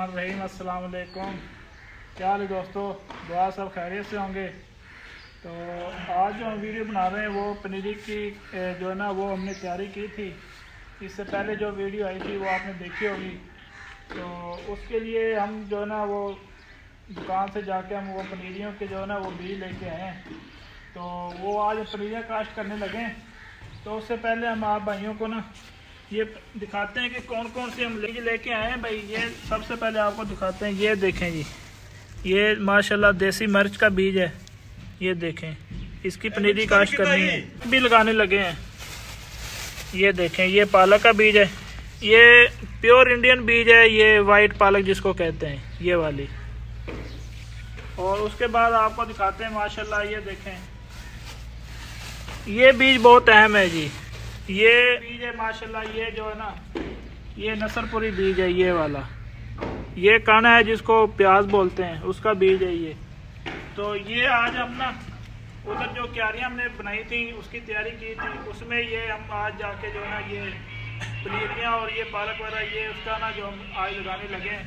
बिस्मिल्लाहिर्रहमानिर्रहीम। अस्सलाम वालेकुम। क्या हाल है दोस्तों, दुआ सब खैरियत से होंगे। तो आज जो हम वीडियो बना रहे हैं वो पनीरी की जो है ना वो हमने तैयारी की थी। इससे पहले जो वीडियो आई थी वो आपने देखी होगी। तो उसके लिए हम जो है ना वो दुकान से जाके हम वो पनीरियों के जो है ना वो बीज लेके आए हैं। तो वो आज पनीरियाँ काश्त करने लगे हैं। तो उससे पहले हम आप भाइयों को ना ये दिखाते हैं कि कौन कौन से हम लेके आए हैं। भाई ये सबसे पहले आपको दिखाते हैं, ये देखें जी, ये माशाल्लाह देसी मिर्च का बीज है। ये देखें, इसकी पनीरी काश्त करनी है, भी लगाने लगे हैं। ये देखें, ये पालक का बीज है, ये प्योर इंडियन बीज है, ये वाइट पालक जिसको कहते हैं, ये वाली। और उसके बाद आपको दिखाते हैं माशाल्लाह, ये देखें, ये बीज बहुत अहम है जी। ये बीज है माशाल्लाह, ये जो है ना ये नसरपुरी बीज है, ये वाला। ये काना है जिसको प्याज बोलते हैं, उसका बीज है ये। तो ये आज हम ना उधर जो क्यारियाँ हमने बनाई थी उसकी तैयारी की थी, उसमें ये हम आज जाके जो है ना ये पनीरियाँ और ये पालक वगैरह ये उसका ना जो हम आज लगाने लगे हैं।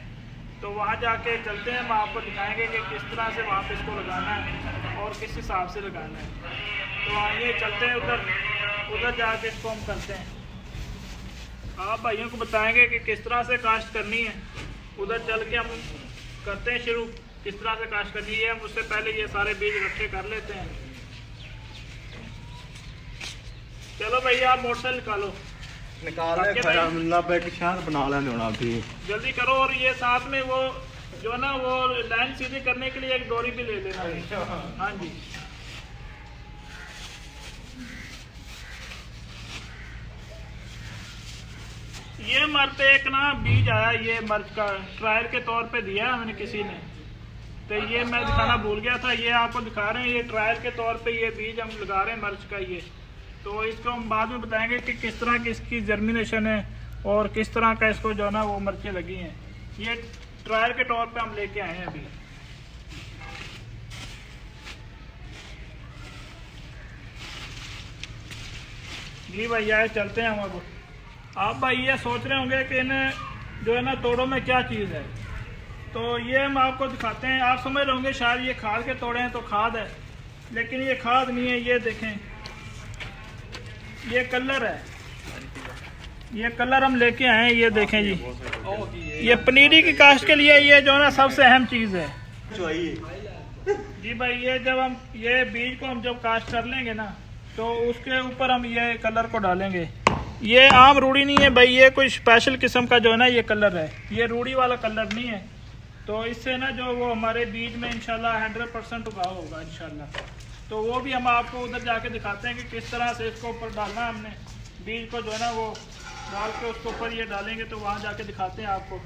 तो वहाँ जाके चलते हैं, हम आपको दिखाएंगे कि किस तरह से वहाँ पे इसको लगाना है और किस हिसाब से लगाना है। तो आइए चलते हैं उधर जाके इसको हम करते हैं। आप भाइयों को बताएंगे कि किस तरह से काश्त करनी है। उधर चल के हम करते हैं शुरू, किस तरह से काश्त करनी है। हम उससे पहले ये सारे बीज इकट्ठे कर लेते हैं। चलो भैया आप मोटरसाइकिल निकालो, बना लेंगे होना भी जल्दी करो। और ये साथ में वो जो ना वो लाइन सीधी करने के लिए एक डोरी भी ले लेना। हाँ जी, ये हमारे पे एक ना बीज आया, ये मिर्च का ट्रायल के तौर पे दिया है मैंने किसी ने। तो ये मैं दिखाना भूल गया था, ये आपको दिखा रहे हैं। ये ट्रायल के तौर पे ये बीज हम लगा रहे हैं मिर्च का ये। तो इसको हम बाद में बताएंगे कि किस तरह की इसकी जर्मिनेशन है और किस तरह का इसको जो है ना वो मिर्चें लगी हैं। ये ट्रायल के तौर पे हम लेके आए हैं अभी। जी भैया चलते हैं हम अब। आप भाई ये सोच रहे होंगे कि इन्हें जो है ना तोड़ों में क्या चीज़ है, तो ये हम आपको दिखाते हैं। आप समझ रहे होंगे शायद ये खाद के तोड़े हैं तो खाद है, लेकिन ये खाद नहीं है। ये देखें, ये कलर है, ये कलर हम लेके आए हैं। ये देखें जी, ये पनीरी की काश्त के लिए ये जो है ना सबसे अहम चीज़ है जी भाई। ये जब हम ये बीज को हम जब काश्त कर लेंगे ना तो उसके ऊपर हम ये कलर को डालेंगे। ये आम रूढ़ी नहीं है भाई, ये कोई स्पेशल किस्म का जो है ना ये कलर है, ये रूढ़ी वाला कलर नहीं है। तो इससे ना जो वो हमारे बीज में इंशाल्लाह 100% उगाव होगा इंशाल्लाह। तो वो भी हम आपको उधर जाके दिखाते हैं कि किस तरह से इसको ऊपर डालना है हमने। बीज को जो है ना वो डाल के उसके ऊपर ये डालेंगे, तो वहाँ जाके दिखाते हैं आपको।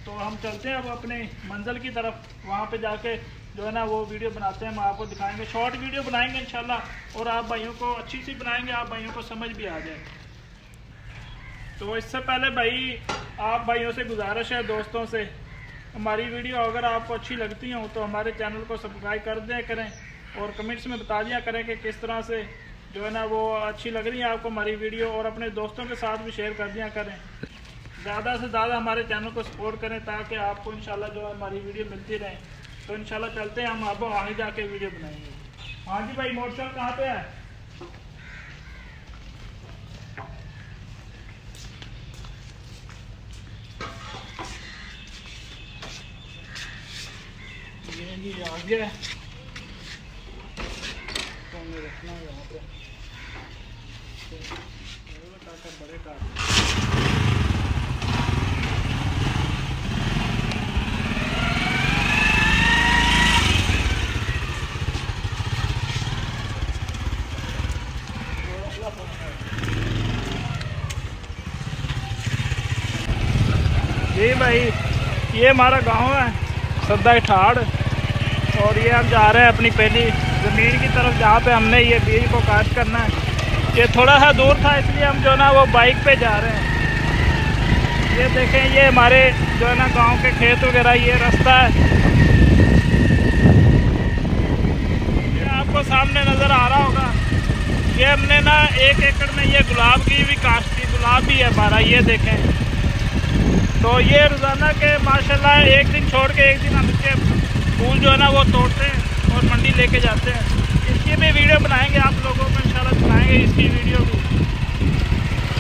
तो हम चलते हैं अब अपने मंजिल की तरफ, वहाँ पर जाके जो है ना वो वीडियो बनाते हैं, हम आपको दिखाएँगे। शॉर्ट वीडियो बनाएँगे इंशाल्लाह, और आप भाइयों को अच्छी सी बनाएँगे, आप भाइयों को समझ भी आ जाए। तो इससे पहले भाई आप भाइयों से गुजारिश है, दोस्तों से, हमारी वीडियो अगर आपको अच्छी लगती हो तो हमारे चैनल को सब्सक्राइब कर दिया करें और कमेंट्स में बता दिया करें कि किस तरह से जो है ना वो अच्छी लग रही है आपको हमारी वीडियो। और अपने दोस्तों के साथ भी शेयर कर दिया करें। ज़्यादा से ज़्यादा हमारे चैनल को सपोर्ट करें ताकि आपको इंशाल्लाह जो है हमारी वीडियो मिलती रहे। तो इंशाल्लाह चलते हैं, हम आपको आगे जाके वीडियो बनाएंगे। हाँ जी भाई, मोटरसाइकिल कहाँ पे है? जी आ गया, तो हमें रखना है यहाँ पे बड़े का। जी भाई, ये हमारा गांव है सद्दा ठाड़, और ये हम जा रहे हैं अपनी पहली ज़मीन की तरफ जहाँ पे हमने ये बीज को काश्त करना है। ये थोड़ा सा दूर था इसलिए हम जो ना वो बाइक पे जा रहे हैं। ये देखें, ये हमारे जो है ना गांव के खेत वगैरह, ये रास्ता है, ये आपको सामने नज़र आ रहा होगा। ये हमने ना 1 एकड़ में ये गुलाब की भी काश्त की, गुलाब भी है हमारा। ये देखें, तो ये रोज़ाना के माशाल्लाह एक दिन छोड़ के एक दिन हम इसके फूल जो है ना वो तोड़ते हैं और मंडी लेके जाते हैं। इसकी भी वीडियो बनाएंगे, आप लोगों को इंशाल्लाह दिखाएंगे इसकी वीडियो भी।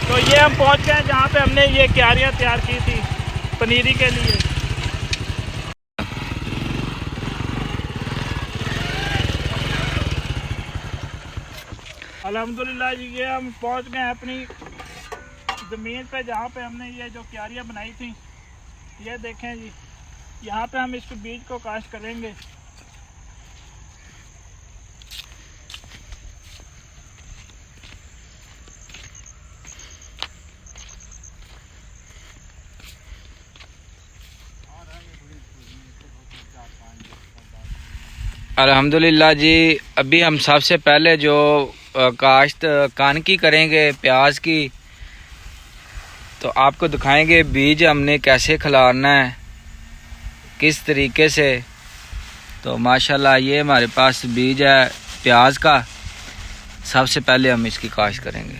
तो ये हम पहुंच गए जहाँ पे हमने ये क्यारियाँ तैयार की थी पनीरी के लिए। अल्हम्दुलिल्लाह जी, ये हम पहुंच गए अपनी ज़मीन पे जहाँ पे हमने ये जो क्यारियाँ बनाई थी। ये देखें जी, यहाँ पे हम इसके बीज को काश्त करेंगे। अल्हम्दुलिल्लाह जी, अभी हम सबसे पहले जो काश्त कान की करेंगे प्याज की, तो आपको दिखाएंगे बीज हमने कैसे खिलाना है, किस तरीके से। तो माशाल्लाह ये हमारे पास बीज है प्याज का। सबसे पहले हम इसकी काश्त करेंगे।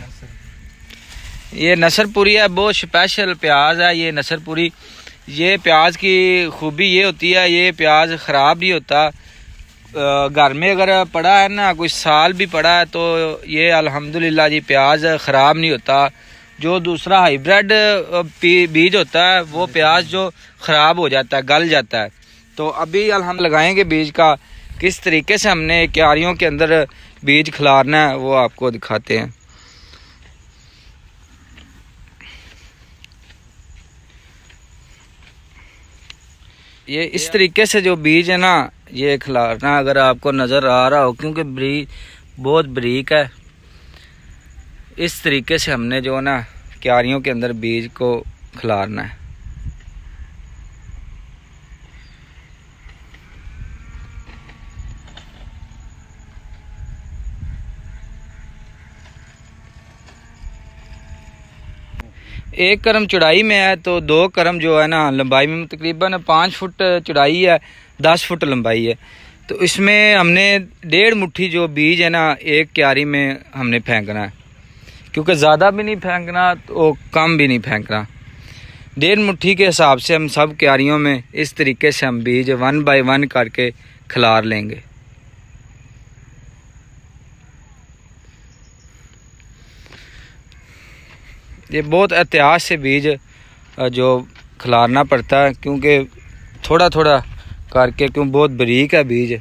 ये नसरपुरी है, बहुत स्पेशल प्याज है ये नसरपुरी। ये प्याज की खूबी ये होती है, ये प्याज ख़राब नहीं होता। घर में अगर पड़ा है ना, कुछ साल भी पड़ा है, तो ये अल्हम्दुलिल्लाह जी प्याज ख़राब नहीं होता। जो दूसरा हाइब्रिड बीज होता है वो प्याज जो ख़राब हो जाता है, गल जाता है। तो अभी हम लगाएंगे बीज का, किस तरीके से हमने क्यारियों के अंदर बीज खिलाना है वो आपको दिखाते हैं। ये इस तरीके से जो बीज है ना ये खिलाना, अगर आपको नज़र आ रहा हो, क्योंकि ब्रीक बहुत बारीक है। इस तरीके से हमने जो ना क्यारियों के अंदर बीज को खिलाना है। एक करम चौड़ाई में है तो 2 करम जो है ना लंबाई में, तकरीबन 5 फुट चौड़ाई है, 10 फुट लंबाई है। तो इसमें हमने 1.5 मुट्ठी जो बीज है ना एक क्यारी में हमने फेंकना है, क्योंकि ज़्यादा भी नहीं फेंकना तो कम भी नहीं फेंकना। 1.5 मुट्ठी के हिसाब से हम सब क्यारियों में इस तरीके से हम बीज 1 बाय 1 करके खिलार लेंगे। ये बहुत एहतियात से बीज जो खिलारना पड़ता है, क्योंकि थोड़ा थोड़ा करके, क्यों बहुत बारीक है बीज।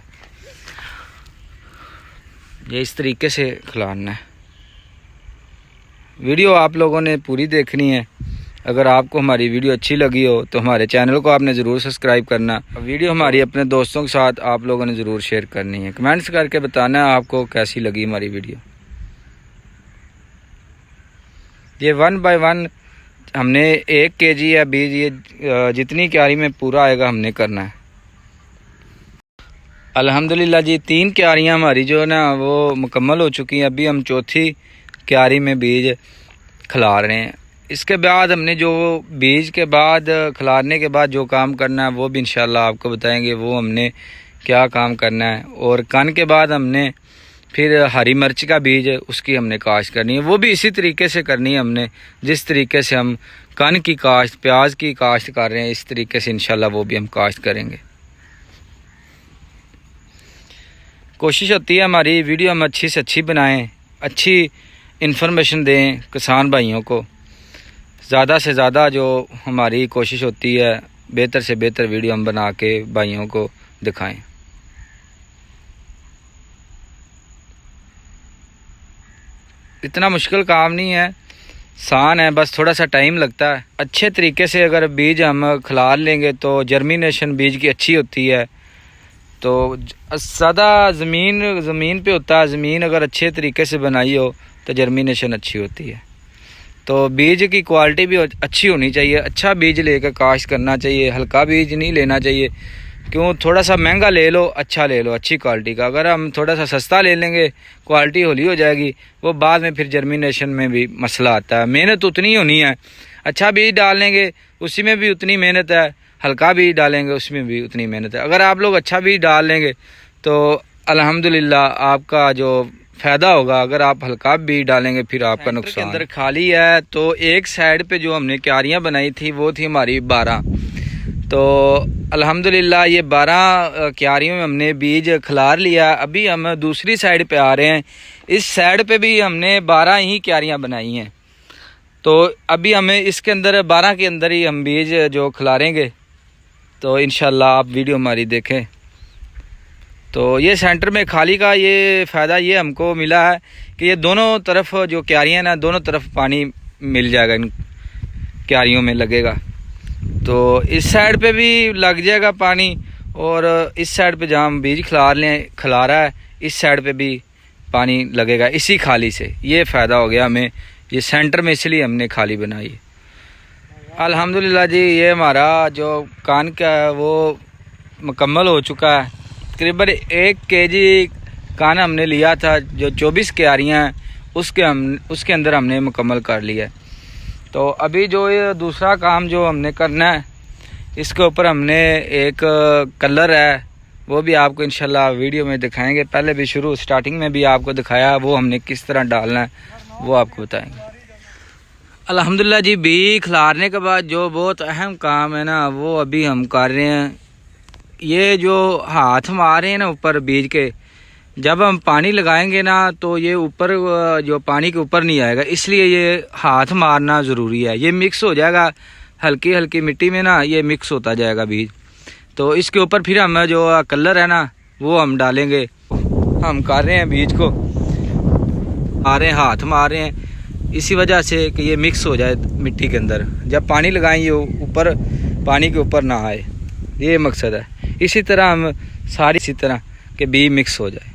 ये इस तरीके से खिलाना है। वीडियो आप लोगों ने पूरी देखनी है। अगर आपको हमारी वीडियो अच्छी लगी हो तो हमारे चैनल को आपने ज़रूर सब्सक्राइब करना। वीडियो हमारी अपने दोस्तों के साथ आप लोगों ने ज़रूर शेयर करनी है। कमेंट्स करके बताना है आपको कैसी लगी हमारी वीडियो। ये 1 बाय 1 हमने 1 kg है बीज, ये जितनी क्यारी में पूरा आएगा हमने करना है। अल्हम्दुलिल्लाह जी 3 क्यारियाँ हमारी जो है ना वो मुकम्मल हो चुकी हैं। अभी हम चौथी क्यारी में बीज खिला रहे हैं। इसके बाद हमने जो बीज के बाद खिलाने के बाद जो काम करना है वो भी इंशाल्लाह आपको बताएंगे, वो हमने क्या काम करना है। और कन के बाद हमने फिर हरी मिर्च का बीज उसकी हमने काश्त करनी है, वो भी इसी तरीके से करनी है हमने, जिस तरीके से हम कन की काश्त, प्याज की काश्त कर रहे हैं, इस तरीके से इंशाल्लाह वो भी हम काश्त करेंगे। कोशिश होती है हमारी वीडियो हम अच्छी से अच्छी बनाएं, अच्छी इन्फॉर्मेशन दें किसान भाइयों को। ज़्यादा से ज़्यादा जो हमारी कोशिश होती है बेहतर से बेहतर वीडियो हम बना के भाइयों को दिखाएं। इतना मुश्किल काम नहीं है, आसान है, बस थोड़ा सा टाइम लगता है। अच्छे तरीके से अगर बीज हम खिला लेंगे तो जर्मिनेशन बीज की अच्छी होती है। तो ज़्यादा ज़मीन पे होता है, ज़मीन अगर अच्छे तरीके से बनाई हो तो जर्मिनेशन अच्छी होती है। तो बीज की क्वालिटी भी अच्छी होनी चाहिए, अच्छा बीज लेकर काश्त करना चाहिए, हल्का बीज नहीं लेना चाहिए। क्यों, थोड़ा सा महंगा ले लो, अच्छा ले लो, अच्छी क्वालिटी का। अगर हम थोड़ा सा सस्ता ले लेंगे क्वालिटी हौली हो जाएगी, वो बाद में फिर जर्मिनेशन में भी मसला आता है। मेहनत उतनी होनी है, अच्छा बीज डालेंगे उसी में भी उतनी मेहनत है, हल्का बीज डालेंगे उसमें भी उतनी मेहनत है। अगर आप लोग अच्छा बीज डाल लेंगे तो अल्हम्दुलिल्लाह आपका जो फ़ायदा होगा। अगर आप हल्का बीज डालेंगे फिर आपका नुकसान। के अंदर खाली है तो एक साइड पे जो हमने क्यारियाँ बनाई थी वो थी हमारी 12। तो अल्हम्दुलिल्लाह ये 12 क्यारियों में हमने बीज खिलार लिया। अभी हम दूसरी साइड पे आ रहे हैं। इस साइड पे भी हमने 12 ही क्यारियाँ बनाई हैं। तो अभी हमें इसके अंदर 12 के अंदर ही हम बीज जो खिलारेंगे। तो इंशाल्लाह आप वीडियो हमारी देखें। तो ये सेंटर में खाली का ये फ़ायदा ये हमको मिला है कि ये दोनों तरफ जो क्यारियाँ ना दोनों तरफ पानी मिल जाएगा, इन क्यारियों में लगेगा। तो इस साइड पे भी लग जाएगा पानी और इस साइड पे जहाँ हम बीज खिला रहा है इस साइड पे भी पानी लगेगा इसी खाली से। ये फ़ायदा हो गया हमें ये सेंटर में, इसलिए हमने खाली बनाई। अल्हम्दुलिल्लाह जी ये हमारा जो कान का है वो मुकम्मल हो चुका है। तकरीबन 1 केजी कान हमने लिया था, जो 24 क्यारियाँ हैं उसके अंदर हमने मुकम्मल कर लिया है। तो अभी जो ये दूसरा काम जो हमने करना है इसके ऊपर हमने एक कलर है वो भी आपको इंशाल्लाह वीडियो में दिखाएंगे। पहले भी स्टार्टिंग में भी आपको दिखाया, वो हमने किस तरह डालना है वो आपको बताएंगे। अल्हम्दुलिल्लाह जी बीज खिलारने के बाद जो बहुत अहम काम है ना वो अभी हम कर रहे हैं। ये जो हाथ मार रहे हैं ना ऊपर बीज के, जब हम पानी लगाएंगे ना तो ये ऊपर जो पानी के ऊपर नहीं आएगा, इसलिए ये हाथ मारना ज़रूरी है। ये मिक्स हो जाएगा हल्की हल्की मिट्टी में ना, ये मिक्स होता जाएगा बीज। तो इसके ऊपर फिर हम जो कलर है ना वो हम डालेंगे। हम कर रहे हैं बीज को आ रहे हैं, हाथ मार रहे हैं इसी वजह से कि ये मिक्स हो जाए मिट्टी के अंदर। जब पानी लगाएं ये ऊपर पानी के ऊपर ना आए, ये मकसद है। इसी तरह हम सारी इसी तरह के बीज मिक्स हो जाए।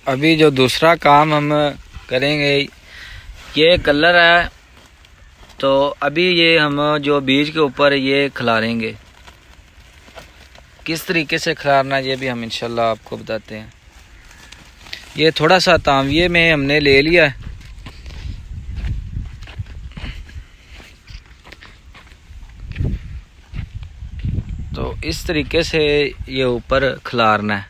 अभी जो दूसरा काम हम करेंगे ये कलर है। तो अभी ये हम जो बीज के ऊपर ये खिलारेंगे, किस तरीके से खिलारना ये भी हम इंशाल्लाह आपको बताते हैं। ये थोड़ा सा तांविये में हमने ले लिया है। तो इस तरीके से ये ऊपर खिलारना है,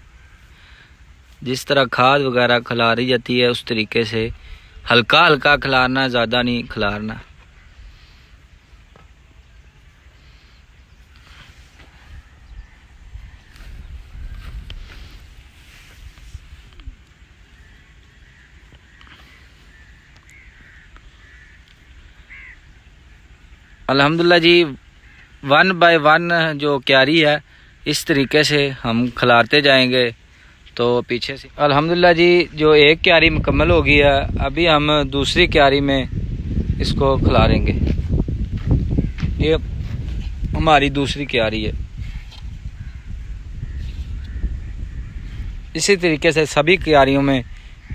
जिस तरह खाद वगैरह खिलारी जाती है उस तरीके से हल्का हल्का खिलारना, ज़्यादा नहीं खिलारना। अल्हम्दुलिल्लाह जी 1 बाय 1 जो क्यारी है इस तरीके से हम खिलाते जाएंगे। तो पीछे से अल्हम्दुलिल्लाह जी जो एक क्यारी मुकम्मल हो गई है, अभी हम दूसरी क्यारी में इसको खिलारेंगे। ये हमारी दूसरी क्यारी है। इसी तरीके से सभी क्यारियों में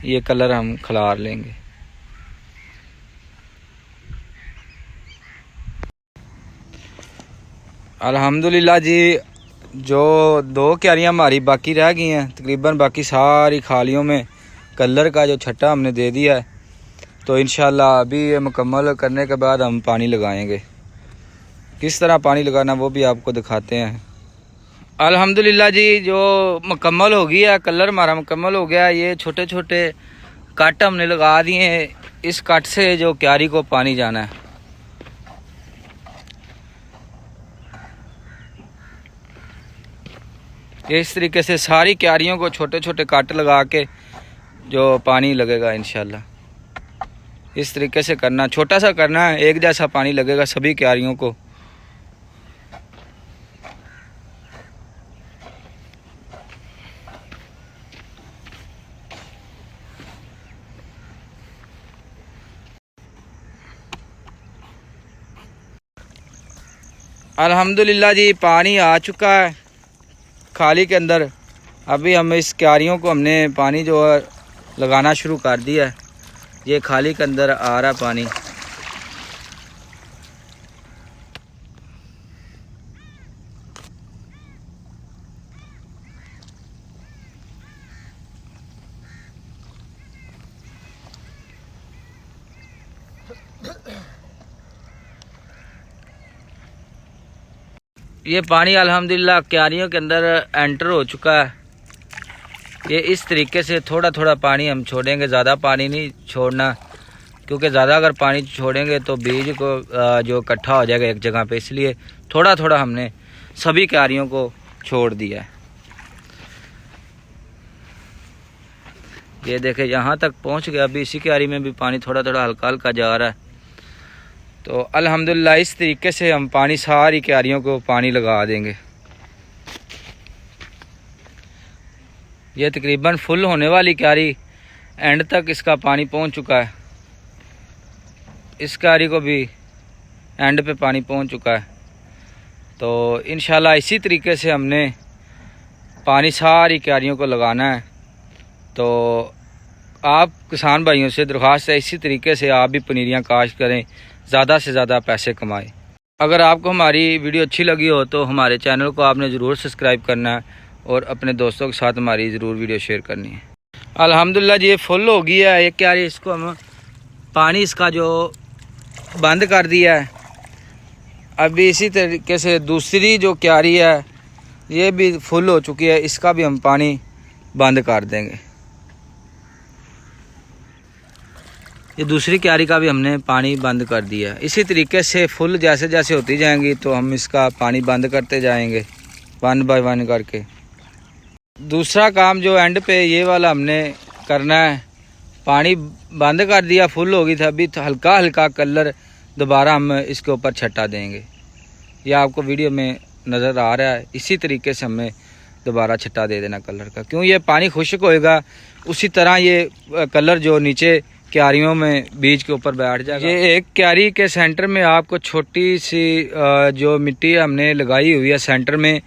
ये कलर हम खिलार लेंगे। अल्हम्दुलिल्लाह जी जो 2 क्यारियाँ हमारी बाकी रह गई हैं, तकरीबन बाकी सारी खालियों में कलर का जो छट्टा हमने दे दिया है। तो इंशाल्लाह अभी ये मुकम्मल करने के बाद हम पानी लगाएंगे। किस तरह पानी लगाना वो भी आपको दिखाते हैं। अल्हम्दुलिल्लाह जी जो मुकम्मल हो गया है, कलर हमारा मुकम्मल हो गया है। ये छोटे छोटे कट हमने लगा दिए हैं। इस कट से जो क्यारी को पानी जाना है। इस तरीके से सारी क्यारियों को छोटे छोटे कट लगा के जो पानी लगेगा इंशाल्लाह इस तरीके से करना, छोटा सा करना है, एक जैसा पानी लगेगा सभी क्यारियों को। अल्हम्दुलिल्लाह जी पानी आ चुका है खाली के अंदर। अभी हम इस क्यारियों को हमने पानी जो है लगाना शुरू कर दिया है। ये खाली के अंदर आ रहा पानी। ये पानी अल्हम्दुलिल्लाह क्यारियों के अंदर एंटर हो चुका है। ये इस तरीके से थोड़ा थोड़ा पानी हम छोड़ेंगे, ज़्यादा पानी नहीं छोड़ना, क्योंकि ज़्यादा अगर पानी छोड़ेंगे तो बीज को जो इकट्ठा हो जाएगा एक जगह पे, इसलिए थोड़ा थोड़ा हमने सभी क्यारियों को छोड़ दिया है। ये देखे यहाँ तक पहुँच गया। अभी इसी क्यारी में भी पानी थोड़ा थोड़ा हल्का हल्का जा रहा है। तो अल्हम्दुलिल्लाह इस तरीके से हम पानी सारी क्यारियों को पानी लगा देंगे। ये तकरीबन फुल होने वाली क्यारी, एंड तक इसका पानी पहुँच चुका है। इस क्यारी को भी एंड पे पानी पहुँच चुका है। तो इंशाल्लाह इसी तरीके से हमने पानी सारी क्यारियों को लगाना है। तो आप किसान भाइयों से दरख्वास्त है, इसी तरीके से आप भी पनीरियाँ काश्त करें, ज़्यादा से ज़्यादा पैसे कमाएं। अगर आपको हमारी वीडियो अच्छी लगी हो तो हमारे चैनल को आपने ज़रूर सब्सक्राइब करना है और अपने दोस्तों के साथ हमारी ज़रूर वीडियो शेयर करनी है। अल्हम्दुलिल्लाह जी ये फुल हो गया है। ये क्यारी, इसको हम पानी इसका जो बंद कर दिया है। अभी इसी तरीके से दूसरी जो क्यारी है ये भी फुल हो चुकी है, इसका भी हम पानी बंद कर देंगे। ये दूसरी क्यारी का भी हमने पानी बंद कर दिया। इसी तरीके से फुल जैसे जैसे होती जाएंगी तो हम इसका पानी बंद करते जाएंगे 1 बाय 1 करके। दूसरा काम जो एंड पे ये वाला हमने करना है, पानी बंद कर दिया, फुल हो गई था, अभी हल्का हल्का कलर दोबारा हम इसके ऊपर छटा देंगे। यह आपको वीडियो में नज़र आ रहा है। इसी तरीके से हमें दोबारा छटा दे देना कलर का, क्यों ये पानी खुश्क होएगा उसी तरह ये कलर जो नीचे क्यारियों में बीज के ऊपर बैठ जाएगा। ये एक क्यारी के सेंटर में आपको छोटी सी जो मिट्टी हमने लगाई हुई है सेंटर में,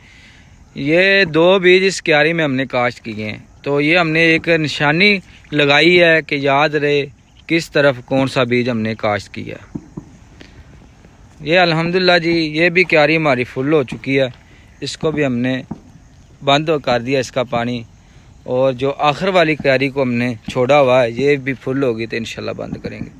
ये 2 बीज इस क्यारी में हमने काश्त किए हैं। तो ये हमने एक निशानी लगाई है कि याद रहे किस तरफ कौन सा बीज हमने काश्त किया। ये अल्हम्दुलिल्लाह जी ये भी क्यारी हमारी फुल हो चुकी है। इसको भी हमने बंद कर दिया इसका पानी, और जो आखिर वाली क्यारी को हमने छोड़ा हुआ है ये भी फुल होगी तो इंशाल्लाह बंद करेंगे।